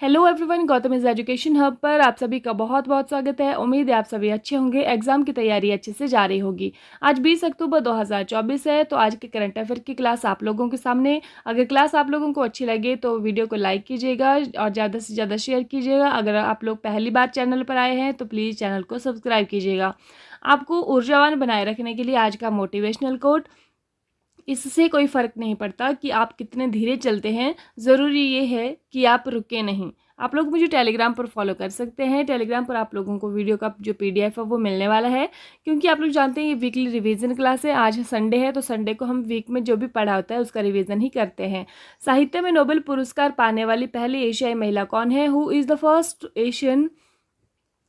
Hello everyone, Gautam is education hub पर आप सभी का बहुत बहुत स्वागत है। उम्मीद है आप सभी अच्छे होंगे, एग्जाम की तैयारी अच्छे से जा रही होगी। आज 20 अक्टूबर 2024 है, तो आज के करंट अफेयर की क्लास आप लोगों के सामने। अगर क्लास आप लोगों को अच्छी लगे तो वीडियो को लाइक कीजिएगा और ज़्यादा से ज़्यादा शेयर कीजिएगा। अगर आप लोग पहली बार चैनल पर आए हैं तो प्लीज़ चैनल को सब्सक्राइब कीजिएगा। आपको ऊर्जावान बनाए रखने के लिए आज का मोटिवेशनल कोट, इससे कोई फ़र्क नहीं पड़ता कि आप कितने धीरे चलते हैं, ज़रूरी ये है कि आप रुके नहीं। आप लोग मुझे टेलीग्राम पर फॉलो कर सकते हैं। टेलीग्राम पर आप लोगों को वीडियो का जो पीडीएफ है वो मिलने वाला है, क्योंकि आप लोग जानते हैं ये वीकली रिवीजन क्लास है। आज संडे है तो संडे को हम वीक में जो भी पढ़ा होता है उसका रिवीजन ही करते हैं। साहित्य में नोबेल पुरस्कार पाने वाली पहली एशियाई महिला कौन है? Who is the first Asian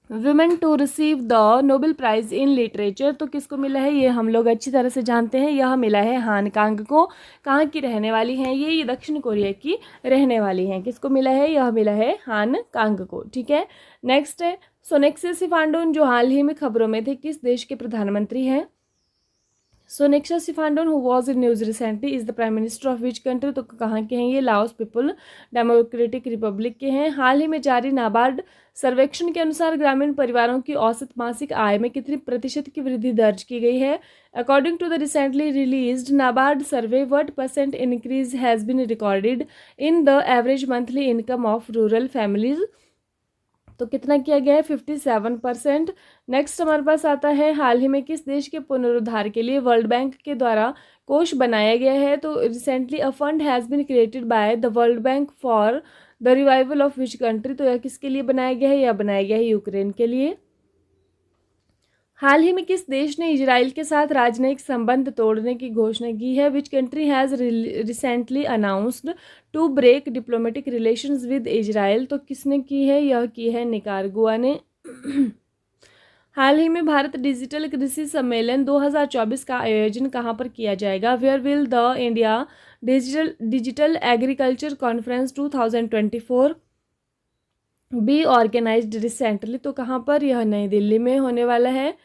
women to receive the Nobel prize in literature? तो किसको मिला है ये हम लोग अच्छी तरह से जानते हैं। यह मिला है हान कांग को। कहाँ की रहने वाली हैं ये दक्षिण कोरिया की रहने वाली हैं। किसको मिला है? यह मिला है हान कांग को। ठीक है, नेक्स्ट है सोनेक्सा सिफांडोन, जो हाल ही में खबरों में थे, किस देश के प्रधानमंत्री हैं? Sonexay Siphandone, who was in news recently, is the prime minister of which country? तो कहाँ के हैं ये? लाओस पीपल डेमोक्रेटिक रिपब्लिक के हैं। हाल ही में जारी नाबार्ड सर्वेक्षण के अनुसार ग्रामीण परिवारों की औसत मासिक आय में कितनी प्रतिशत की वृद्धि दर्ज की गई है? According to the recently released NABARD survey, what percent increase has been recorded in the average monthly income of rural families? तो कितना किया गया है? 57%। नेक्स्ट हमारे पास आता है, हाल ही में किस देश के पुनरुद्धार के लिए वर्ल्ड बैंक के द्वारा कोष बनाया गया है? तो recently a fund has been created by the World Bank for the revival of which country? तो यह किसके लिए बनाया गया है? यह बनाया गया है यूक्रेन के लिए। हाल ही में किस देश ने इजराइल के साथ राजनयिक संबंध तोड़ने की घोषणा की है? Which country has recently announced to break diplomatic relations with Israel? तो किसने की है? यह की है निकारागुआ ने। हाल ही में भारत डिजिटल कृषि सम्मेलन 2024 का आयोजन कहाँ पर किया जाएगा? Where will the India digital agriculture conference 2024 be organised recently? तो कहाँ पर? यह नई दिल्ली में होने वाला है।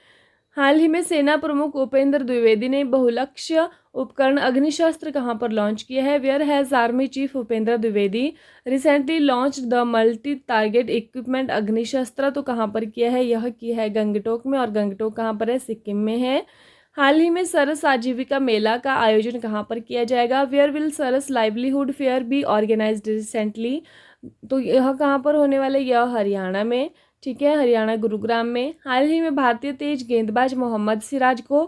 हाल ही में सेना प्रमुख उपेंद्र द्विवेदी ने बहुलक्ष्य उपकरण अग्निशस्त्र कहाँ पर लॉन्च किया है? Where has army chief Upendra Dwivedi recently launch the multi target equipment Agnishastra? तो कहाँ पर किया है? यह की है गंगटोक में, और गंगटोक कहाँ पर है? सिक्किम में है। हाल ही में सरस आजीविका मेला का आयोजन कहाँ पर किया जाएगा? Where will Saras livelihood fair be organised recently? तो यह कहाँ पर होने वाला है? यह हरियाणा में। ठीक है, हरियाणा गुरुग्राम में। हाल ही में भारतीय तेज गेंदबाज मोहम्मद सिराज को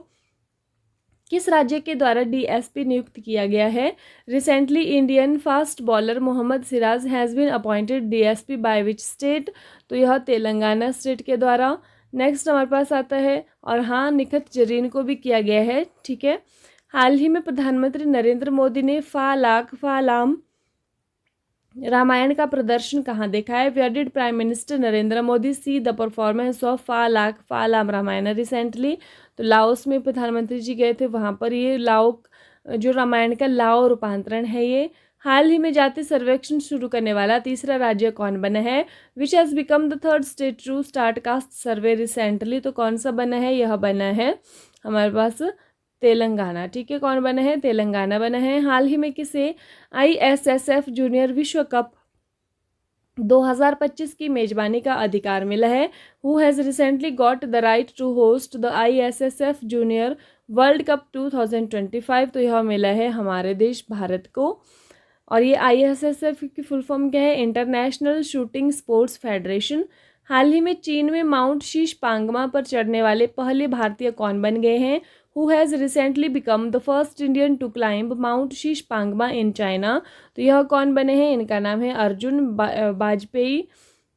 किस राज्य के द्वारा डीएसपी नियुक्त किया गया है? Recently Indian fast bowler Mohammed Siraj has been appointed DSP by which state? तो यह तेलंगाना स्टेट के द्वारा। नेक्स्ट हमारे पास आता है, और हाँ, निखत जरीन को भी किया गया है। ठीक है, हाल ही में प्रधानमंत्री नरेंद्र मोदी ने फालाम रामायण का प्रदर्शन कहाँ देखा है? Where did prime minister Narendra Modi see the performance of Phalam Ramayana recently? तो लाओस में प्रधानमंत्री जी गए थे, वहाँ पर ये लाओ जो रामायण का लाओ रूपांतरण है ये। हाल ही में जाति सर्वेक्षण शुरू करने वाला तीसरा राज्य कौन बना है? Which has become the third state to start caste survey recently? तो कौन सा बना है? यह बना है हमारे पास तेलंगाना। ठीक है, कौन बना है? तेलंगाना बना है। हाल ही में किसे आईएसएसएफ जूनियर विश्व कप 2025 की मेजबानी का अधिकार मिला है? Who has recently got the right to host the ISSF junior world cup 2025? तो यह मिला है हमारे देश भारत को। और ये आईएसएसएफ की फुल फॉर्म क्या है? International Shooting Sports Federation. हाल ही में चीन में माउंट शीश पांगमा पर चढ़ने वाले पहले भारतीय कौन बन गए हैं? Who has recently become the first Indian to climb mount Shishapangma in China? तो यह कौन बने हैं? इनका नाम है अर्जुन वाजपेयी।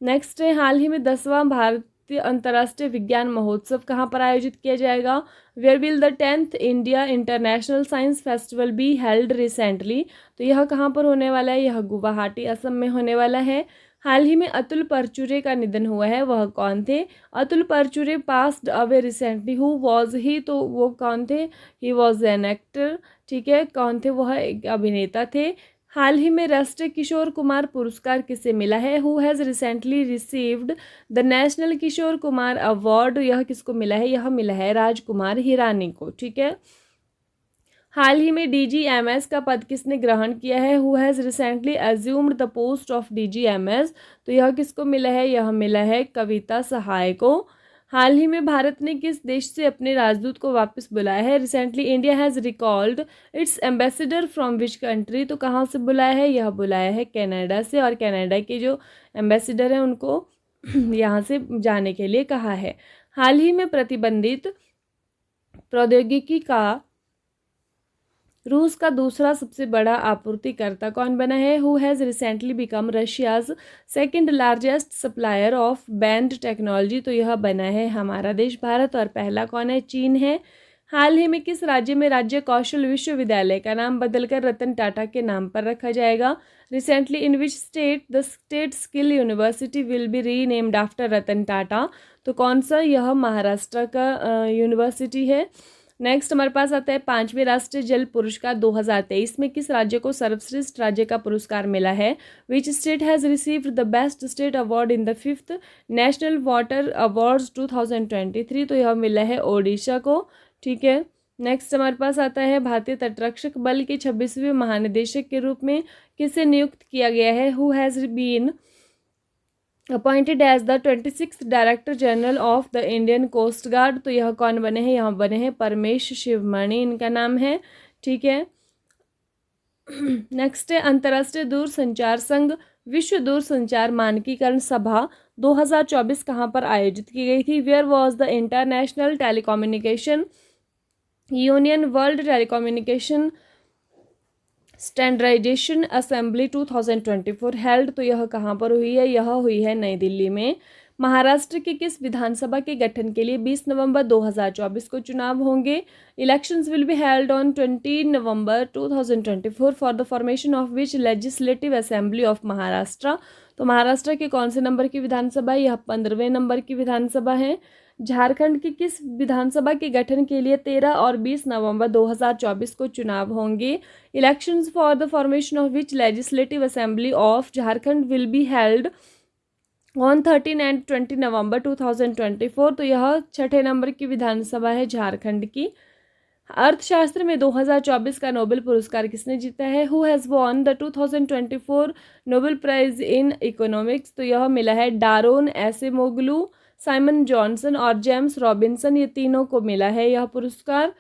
नेक्स्ट है, हाल ही में 10वां भारतीय अंतर्राष्ट्रीय विज्ञान महोत्सव कहाँ पर आयोजित किया जाएगा? Where will the 10th India international science festival be held recently? तो यह कहाँ पर होने वाला है? यह गुवाहाटी असम में होने वाला है। हाल ही में अतुल परचुरे का निधन हुआ है, वह कौन थे? Atul Parchure passed away recently. Who was he? तो वो कौन थे? He was an actor. ठीक है, कौन थे? वह एक अभिनेता थे। हाल ही में राष्ट्रीय किशोर कुमार पुरस्कार किसे मिला है? Who has recently received the national Kishore Kumar award? यह किसको मिला है? यह मिला है राजकुमार हिरानी को। ठीक है, हाल ही में डीजीएमएस का पद किसने ग्रहण किया है? Who has recently assumed the post of DGMS? तो यह किसको मिला है? यह मिला है कविता सहाय को। हाल ही में भारत ने किस देश से अपने राजदूत को वापस बुलाया है? Recently India has recalled it's ambassador from which country? तो कहाँ से बुलाया है? यह बुलाया है कनाडा से, और कनाडा के जो एम्बेसडर हैं उनको यहाँ से जाने के लिए कहा है। हाल ही में प्रतिबंधित प्रौद्योगिकी का रूस का दूसरा सबसे बड़ा आपूर्तिकर्ता कौन बना है? Who has recently become Russia's second largest supplier of band technology? तो यह बना है हमारा देश भारत। और पहला कौन है? चीन है। हाल ही में किस राज्य में राज्य कौशल विश्वविद्यालय का नाम बदलकर रतन टाटा के नाम पर रखा जाएगा? Recently in which state the state skill university will be renamed after Ratan Tata? तो कौन सा? यह महाराष्ट्र का यूनिवर्सिटी है। नेक्स्ट हमारे पास आता है 5वें राष्ट्रीय जल पुरस्कार 2023 में किस राज्य को सर्वश्रेष्ठ राज्य का पुरस्कार मिला है? विच state has received the best state award in the 5th national water awards 2023? तो यह मिला है ओडिशा को। ठीक है। नेक्स्ट हमारे पास आता है भारतीय तटरक्षक बल के 26वें महानिदेशक के रूप में किसे नियुक्त किया गया है? Who has been appointed as the 26th director general of the Indian coast guard? तो यह कौन बने हैं? यहाँ बने हैं परमेश शिवमणि इनका नाम है। ठीक है। नेक्स्ट है अंतर्राष्ट्रीय दूरसंचार संघ विश्व दूरसंचार मानकीकरण सभा 2024 कहाँ पर आयोजित की गई थी? Where was the international telecommunication union world telecommunication standardisation assembly 2024 held? तो यह कहाँ पर हुई है? यह हुई है नई दिल्ली में। महाराष्ट्र के किस विधानसभा के गठन के लिए 20 नवंबर 2024 को चुनाव होंगे? Elections will be held on 20 November 2024 for the formation of which legislative assembly of Maharashtra? तो महाराष्ट्र के कौन से नंबर की विधानसभा है? यह 15वें नंबर की विधानसभा है। झारखंड की किस विधानसभा के गठन के लिए 13 और 20 नवंबर 2024 को चुनाव होंगे? Elections for the formation of which legislative assembly of Jharkhand will be held on 13 and 20 नवंबर 2024? तो यह 6ठे नंबर की विधानसभा है झारखंड की। अर्थशास्त्र में 2024 का नोबेल पुरस्कार किसने जीता है? Who has won the 2024 Nobel prize in economics? तो यह मिला है डारोन एसेमोग्लू, साइमन जॉनसन और जेम्स रॉबिन्सन, ये तीनों को मिला है यह पुरस्कार।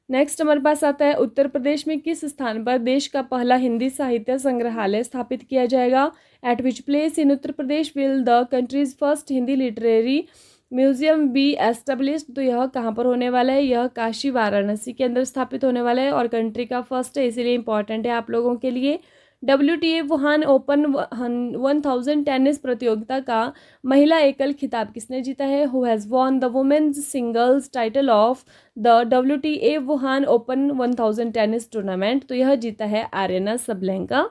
नेक्स्ट हमारे पास आता है उत्तर प्रदेश में किस स्थान पर देश का पहला हिंदी साहित्य संग्रहालय स्थापित किया जाएगा? Eight which place in Uttar Pradesh will the countries first Hindi literary museum B established? तो यह कहाँ पर होने वाला है? यह काशी वाराणसी के अंदर स्थापित होने वाला है और कंट्री का फर्स्ट है, इसीलिए इंपॉर्टेंट है आप लोगों के लिए। WTA वुहान ओपन 1000 टेनिस प्रतियोगिता का महिला एकल खिताब किसने जीता है? Who has won the women's singles title of the WTA Wuhan open 1000 tennis tournament? तो यह जीता है आर्यना सबलेंका।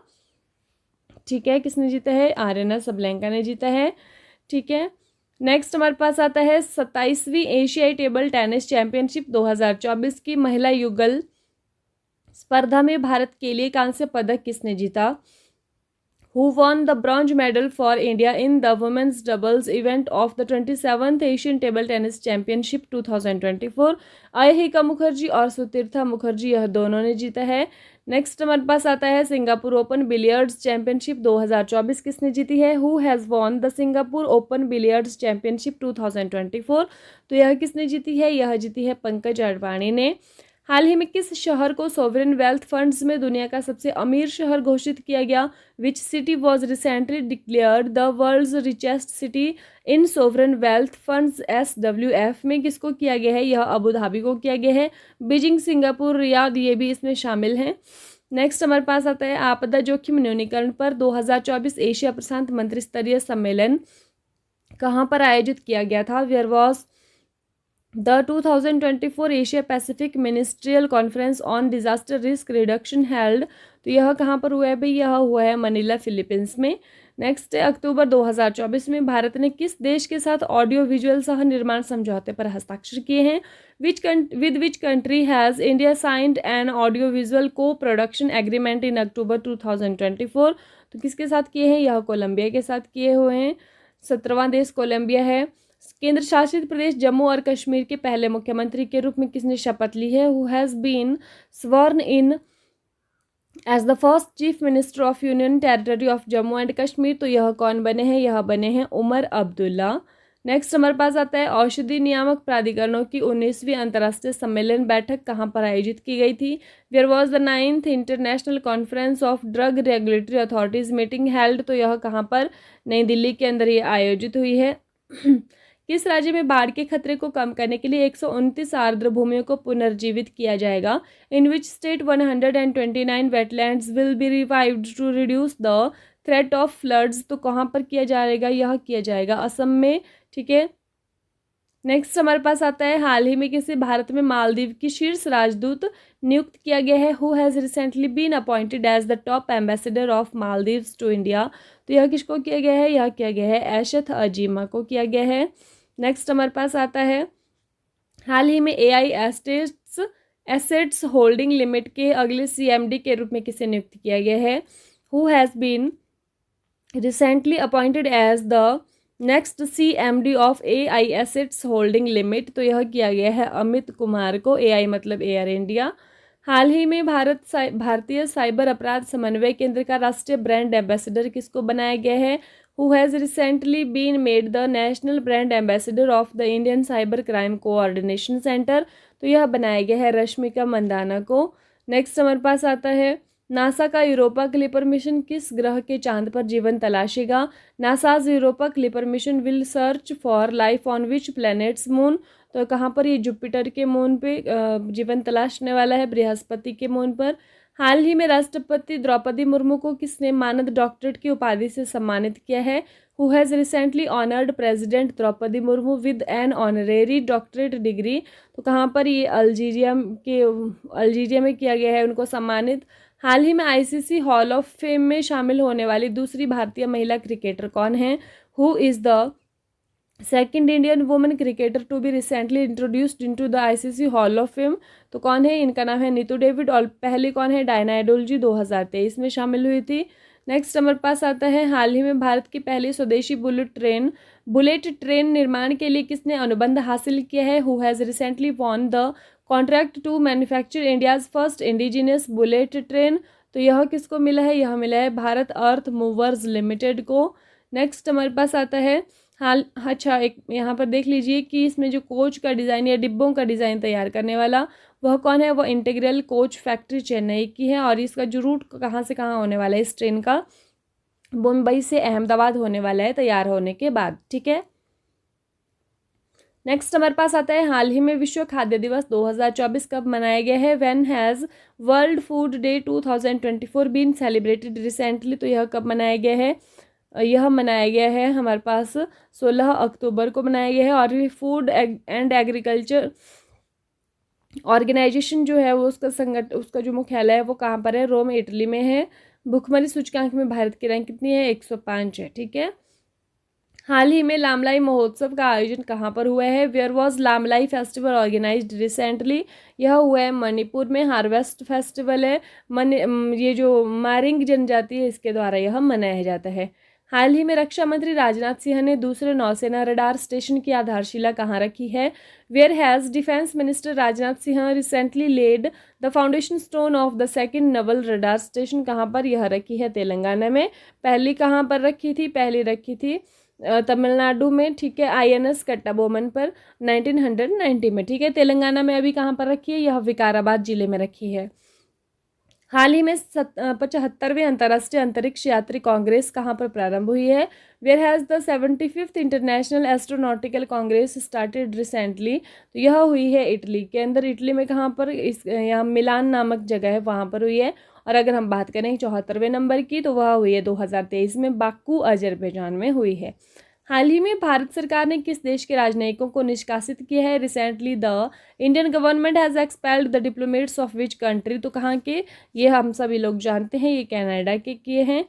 ठीक है, किसने जीता है? आर्यना सबलेंका ने जीता है। ठीक है। नेक्स्ट हमारे पास आता है 27वीं एशियाई टेबल टेनिस चैंपियनशिप 2024 की महिला युगल स्पर्धा में भारत के लिए कांस्य पदक किसने जीता? Who won the bronze medal for India in the women's doubles event of the 27th Asian table tennis championship 2024? Ayhika Mukherjee और सुतीर्था मुखर्जी, यह दोनों ने जीता है। नेक्स्ट हमारे पास आता है सिंगापुर ओपन बिलियर्ड्स चैंपियनशिप 2024 किसने जीती है? Who has won the Singapore open billiards championship 2024? तो यह किसने जीती है? यह जीती है पंकज अडवाणी ने। हाल ही में किस शहर को सोवरेन वेल्थ फंड्स में दुनिया का सबसे अमीर शहर घोषित किया गया? Which city was recently declared the world's richest city in sovereign wealth funds SWF में? किसको किया गया है? यह अबू धाबी को किया गया है। बीजिंग, सिंगापुर, रियाद, ये भी इसमें शामिल हैं। नेक्स्ट हमारे पास आता है आपदा जोखिम न्यूनीकरण पर 2024 एशिया प्रशांत मंत्रिस्तरीय सम्मेलन कहाँ पर आयोजित किया गया था? Where was the 2024 Asia Pacific ministerial conference on disaster risk reduction held? तो यह कहाँ पर हुआ है भाई? यह हुआ है मनीला, फिलीपींस में। नेक्स्ट है अक्टूबर 2024 में भारत ने किस देश के साथ ऑडियो विजुअल सह निर्माण समझौते पर हस्ताक्षर किए हैं? With which country has India signed an audio visual को प्रोडक्शन एग्रीमेंट इन अक्टूबर 2024? तो किसके साथ किए हैं? यह कोलंबिया के साथ किए हुए हैं। 17वां देश कोलंबिया है। केंद्र शासित प्रदेश जम्मू और कश्मीर के पहले मुख्यमंत्री के रूप में किसने शपथ ली है? Who has been sworn in as the first chief minister of union territory of Jammu and Kashmir? तो यह कौन बने हैं? यह बने हैं उमर अब्दुल्ला। नेक्स्ट हमारे पास आता है औषधि नियामक प्राधिकरणों की 19वीं अंतर्राष्ट्रीय सम्मेलन बैठक कहाँ पर आयोजित की गई थी? Where was the 9th international conference of drug regulatory authorities meeting held? तो यह कहाँ पर? नई दिल्ली के अंदर ये आयोजित हुई है। किस राज्य में बाढ़ के खतरे को कम करने के लिए 129 आर्द्र भूमियों को पुनर्जीवित किया जाएगा? In which state 129 wetlands will be revived to reduce the threat of floods? तो कहाँ पर किया जाएगा? यह किया जाएगा असम में। ठीक है, नेक्स्ट हमारे पास आता है हाल ही में किसे भारत में मालदीव की शीर्ष राजदूत नियुक्त किया गया है? Who has recently been appointed as the top ambassador of Maldives to India? तो यह किसको किया गया है? यह किया गया है एशथ अजीमा को किया गया है। नेक्स्ट हमारे पास आता है हाल ही में एआई एसेट्स होल्डिंग लिमिट के अगले सीएमडी के रूप में किसे नियुक्त किया गया है? Who has been recently appointed as the next CMD of AI assets holding limited? तो यह किया गया है अमित कुमार को। एआई मतलब एयर इंडिया। हाल ही में भारतीय साइबर अपराध समन्वय केंद्र का राष्ट्रीय ब्रांड एम्बेसडर किसको बनाया गया है? Who has recently been made the national brand ambassador of the Indian cyber crime coordination centre? तो यह बनाया गया है रश्मिका मंदाना को। नेक्स्ट हमारे पास आता है नासा का यूरोपा क्लिपर मिशन किस ग्रह के चांद पर जीवन तलाशेगा? NASA's Europa Clipper mission will search for life on which planet's moon? तो कहाँ पर? ये जुपिटर के मून पे जीवन तलाशने वाला है, बृहस्पति के मून पर। हाल ही में राष्ट्रपति द्रौपदी मुर्मू को किसने मानद डॉक्टरेट की उपाधि से सम्मानित किया है? Who has recently honoured president Droupadi Murmu with an honorary doctorate degree? तो कहाँ पर? ये अल्जीरिया में किया गया है उनको सम्मानित। हाल ही में आईसीसी हॉल ऑफ फेम में शामिल होने वाली दूसरी भारतीय महिला क्रिकेटर कौन है? Who is the second Indian women cricketer to be recently introduced into the ICC hall of fame? तो कौन है? इनका नाम है नीतू डेविड। और पहली कौन है? डायना एडोलजी 2023 में शामिल हुई थी। नेक्स्ट हमारे पास आता है हाल ही में भारत की पहली स्वदेशी बुलेट ट्रेन निर्माण के लिए किसने अनुबंध हासिल किया है? Who has recently won the contract to manufacture India's first indigenous bullet train? तो यह किसको मिला है? यह मिला है भारत अर्थ मूवर्स लिमिटेड को। नेक्स्ट हमारे पास आता है अच्छा एक यहाँ पर देख लीजिए कि इसमें जो कोच का डिज़ाइन या डिब्बों का डिज़ाइन तैयार करने वाला वह कौन है? वह इंटीग्रल कोच फैक्ट्री चेन्नई की है। और इसका जो रूट कहाँ से कहाँ होने वाला है इस ट्रेन का? मुंबई से अहमदाबाद होने वाला है तैयार होने के बाद। ठीक है, नेक्स्ट हमारे पास आता है हाल ही में विश्व खाद्य दिवस 2024 कब मनाया गया है? When has world food day 2024 been celebrated recently? तो यह कब मनाया गया है? यह मनाया गया है हमारे पास 16 अक्टूबर को मनाया गया है। और ये फूड एंड एग्रीकल्चर ऑर्गेनाइजेशन जो है वो उसका जो मुख्यालय है वो कहाँ पर है? रोम इटली में है। भुखमरी सूचकांक में भारत की रैंक कितनी है? 105 है। ठीक है, हाल ही में लामलाई महोत्सव का आयोजन कहाँ पर हुआ है? Where was Lamlai festival organised recently? यह हुआ है मणिपुर में। हार्वेस्ट फेस्टिवल है ये जो मारिंग जनजाति है इसके द्वारा यह मनाया जाता है। हाल ही में रक्षा मंत्री राजनाथ सिंह ने दूसरे नौसेना रडार स्टेशन की आधारशिला कहाँ रखी है? Where has defence minister Rajnath Singh recently laid the foundation stone of the second naval radar station? कहाँ पर? यह रखी है तेलंगाना में। पहली कहाँ पर रखी थी? पहली रखी थी तमिलनाडु में। ठीक है, आईएनएस कट्टाबोमन पर 1990 में। ठीक है, तेलंगाना में अभी कहाँ पर रखी है? यह विकाराबाद जिले में रखी है। हाल ही में 75वें अंतर्राष्ट्रीय अंतरिक्ष यात्री कांग्रेस कहाँ पर प्रारंभ हुई है? Where has the 75th international astronautical congress started recently? तो यह हुई है इटली के अंदर। इटली में कहाँ पर? यहाँ मिलान नामक जगह है वहाँ पर हुई है। और अगर हम बात करें 74वें नंबर की तो वह हुई है 2023 में बाकू अजरबैजान में हुई है। हाल ही में भारत सरकार ने किस देश के राजनयिकों को निष्कासित किया है? Recently the Indian government has expelled the diplomats of which country? तो कहाँ के? ये हम सभी लोग जानते हैं, ये कनाडा के किए हैं।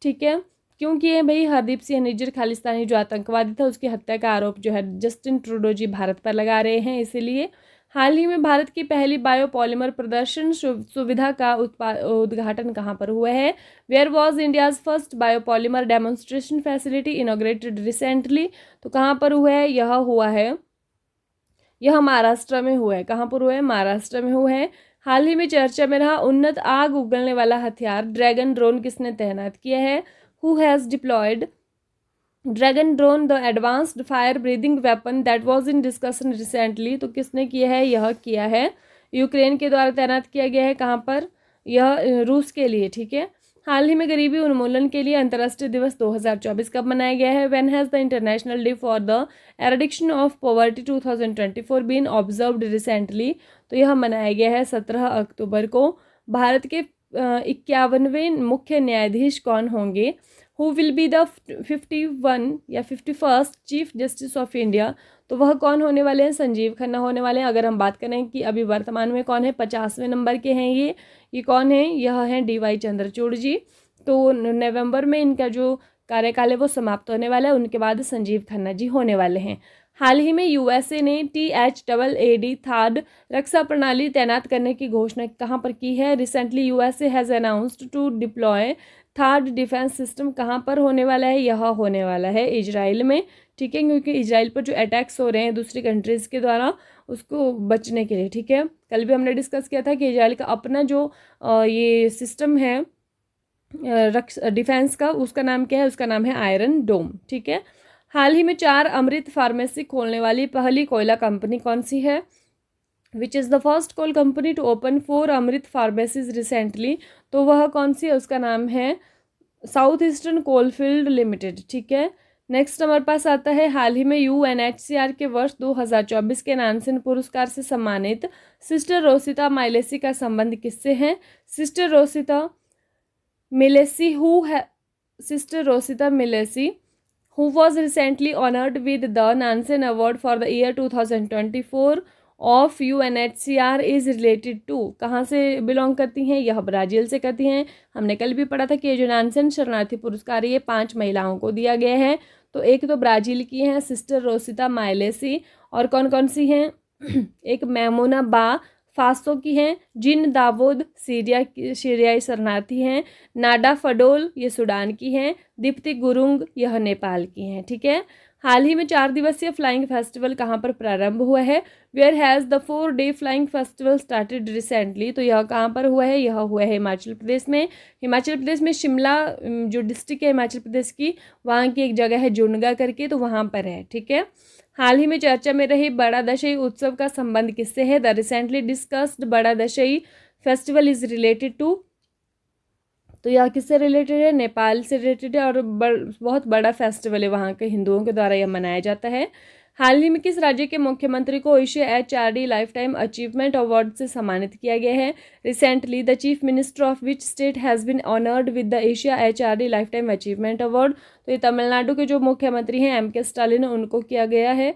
ठीक है, क्यों किए भाई? हरदीप सिंह निज्जर खालिस्तानी जो आतंकवादी था उसकी हत्या का आरोप जो है जस्टिन ट्रूडो जी भारत पर लगा रहे हैं इसीलिए। हाल ही में भारत की पहली बायोपॉलिमर प्रदर्शन सुविधा का उद्घाटन कहाँ पर हुआ है? Where was India's first biopolymer demonstration facility inaugurated recently? तो कहाँ पर हुआ है? यह महाराष्ट्र में हुआ है। कहाँ पर हुआ है? महाराष्ट्र में हुआ है। हाल ही में चर्चा में रहा उन्नत आग उगलने वाला हथियार ड्रैगन ड्रोन किसने तैनात किया है? Who has deployed dragon drone the advanced fire breathing weapon that was in discussion recently? तो किसने किया है? यह किया है यूक्रेन के द्वारा तैनात किया गया है। कहाँ पर? यह रूस के लिए। ठीक है। हाल ही में गरीबी उन्मूलन के लिए अंतर्राष्ट्रीय दिवस 2024 कब मनाया गया है? When has the international day for the eradication of poverty 2024 been observed recently? तो यह मनाया गया है 17 अक्टूबर को। भारत के 51वें मुख्य न्यायाधीश कौन होंगे? हु विल बी द 51 या 51st chief justice of India? तो वह कौन होने वाले हैं? संजीव खन्ना होने वाले हैं। अगर हम बात करें कि अभी वर्तमान में कौन है, 50वें नंबर के हैं ये कौन है? यह हैं DY चंद्रचूड़ जी। तो नवंबर में इनका जो कार्यकाल है वो समाप्त होने वाला है, उनके बाद संजीव खन्ना जी होने वाले हैं। हाल ही में USA ने THAAD थर्ड रक्षा प्रणाली तैनात करने की घोषणा कहाँ पर की है? Recently USA has announced to deploy third defence system. कहाँ पर होने वाला है? यह होने वाला है इजराइल में। ठीक है, क्योंकि इजराइल पर जो अटैक्स हो रहे हैं दूसरी कंट्रीज़ के द्वारा, उसको बचने के लिए। ठीक है, कल भी हमने डिस्कस किया था कि इजराइल का अपना जो ये सिस्टम है डिफेंस का, उसका नाम क्या है? उसका नाम है आयरन डोम। ठीक है। हाल ही में 4 अमृत फार्मेसी खोलने वाली पहली कोयला कंपनी कौन सी है? Which is the first coal company to open 4 Amrit pharmacies recently? तो वह कौन सी है? उसका नाम है साउथ ईस्टर्न कोलफील्ड लिमिटेड। ठीक है। नेक्स्ट हमारे पास आता है, हाल ही में UNHCR के वर्ष 2024 के नानसेन पुरस्कार से सम्मानित सिस्टर रोसिता माइलेसी का संबंध किससे है? Sister Rosita Milesi who was recently honored with the Nansen Award for the year 2024 of UNHCR is related to? कहाँ से बिलोंग करती हैं? यह ब्राज़ील से करती हैं। हमने कल भी पढ़ा था कि ये जो नानसेन शरणार्थी पुरस्कार ये 5 महिलाओं को दिया गया है। तो एक तो ब्राज़ील की हैं सिस्टर रोसिता माइलेसी, और कौन कौन सी हैं? एक मैमूना बा फासो की हैं, जिन दावूद सीरियाई शरणार्थी हैं, नाडा फडोल ये सूडान की हैं, दीप्ति गुरुंग यह नेपाल की हैं। ठीक है। हाल ही में 4 दिवसीय फ्लाइंग फेस्टिवल कहाँ पर प्रारंभ हुआ है? Where has the 4-day flying festival started recently? तो यह कहाँ पर हुआ है? यह हुआ है हिमाचल प्रदेश में। हिमाचल प्रदेश में शिमला जो डिस्ट्रिक्ट है हिमाचल प्रदेश की, वहाँ की एक जगह है जुनगा करके, तो वहाँ पर है। ठीक है। हाल ही में चर्चा में रही बड़ा दशई उत्सव का संबंध किससे है? द रिसेंटली डिस्कस्ड बड़ा Dasai festival is related to? तो यह किससे रिलेटेड है? नेपाल से रिलेटेड है, और बहुत बड़ा फेस्टिवल है, वहाँ के हिंदुओं के द्वारा यह मनाया जाता है। हाल ही में किस राज्य के मुख्यमंत्री को Asia HRD life time achievement award से सम्मानित किया गया है? Recently the chief minister of which state has been honoured with the Asia HRD life time achievement award? तो ये तमिलनाडु के जो मुख्यमंत्री हैं MK स्टालिन, उनको किया गया है।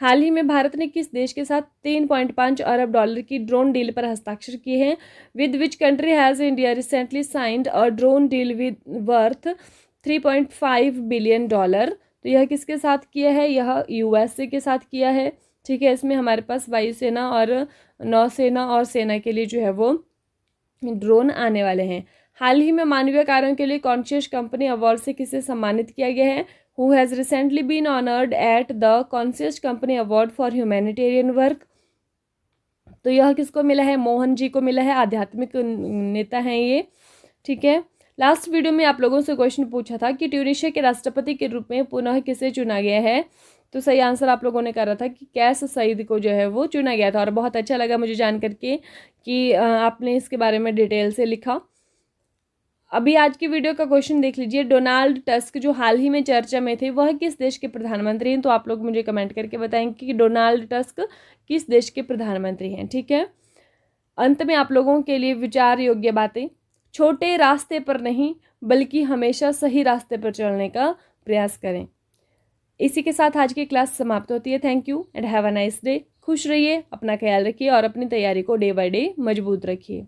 हाल ही में भारत ने किस देश के साथ 3.5 अरब डॉलर की ड्रोन डील पर हस्ताक्षर किए हैं? With which country has India recently signed a drone deal with worth $3.5 billion? तो यह किसके साथ किया है? यह USA के साथ किया है। ठीक है। इसमें हमारे पास वायुसेना और नौसेना और सेना के लिए जो है वो ड्रोन आने वाले हैं। हाल ही में मानवीय कार्यों के लिए कॉन्शियस कंपनी अवार्ड से किसे सम्मानित किया गया है? Who has recently been honoured at the conscious company award for humanitarian work? तो यह किसको मिला है? मोहन जी को मिला है, आध्यात्मिक नेता हैं ये। ठीक है। लास्ट वीडियो में आप लोगों से क्वेश्चन पूछा था कि ट्यूनीशिया के राष्ट्रपति के रूप में पुनः किसे चुना गया है? तो सही आंसर आप लोगों ने करा था कि कैस सईद को जो है वो चुना गया था, और बहुत अच्छा लगा मुझे जान करके कि आपने इसके बारे में डिटेल से लिखा। अभी आज की वीडियो का क्वेश्चन देख लीजिए। डोनाल्ड टस्क जो हाल ही में चर्चा में थे, वह किस देश के प्रधानमंत्री हैं? तो आप लोग मुझे कमेंट करके बताएंगे कि डोनाल्ड टस्क किस देश के प्रधानमंत्री हैं। ठीक है। अंत में आप लोगों के लिए विचार योग्य बातें, छोटे रास्ते पर नहीं बल्कि हमेशा सही रास्ते पर चलने का प्रयास करें। इसी के साथ आज की क्लास समाप्त होती है। Thank you and have a nice day. खुश रहिए, अपना ख्याल रखिए और अपनी तैयारी को डे बाय डे मजबूत रखिए।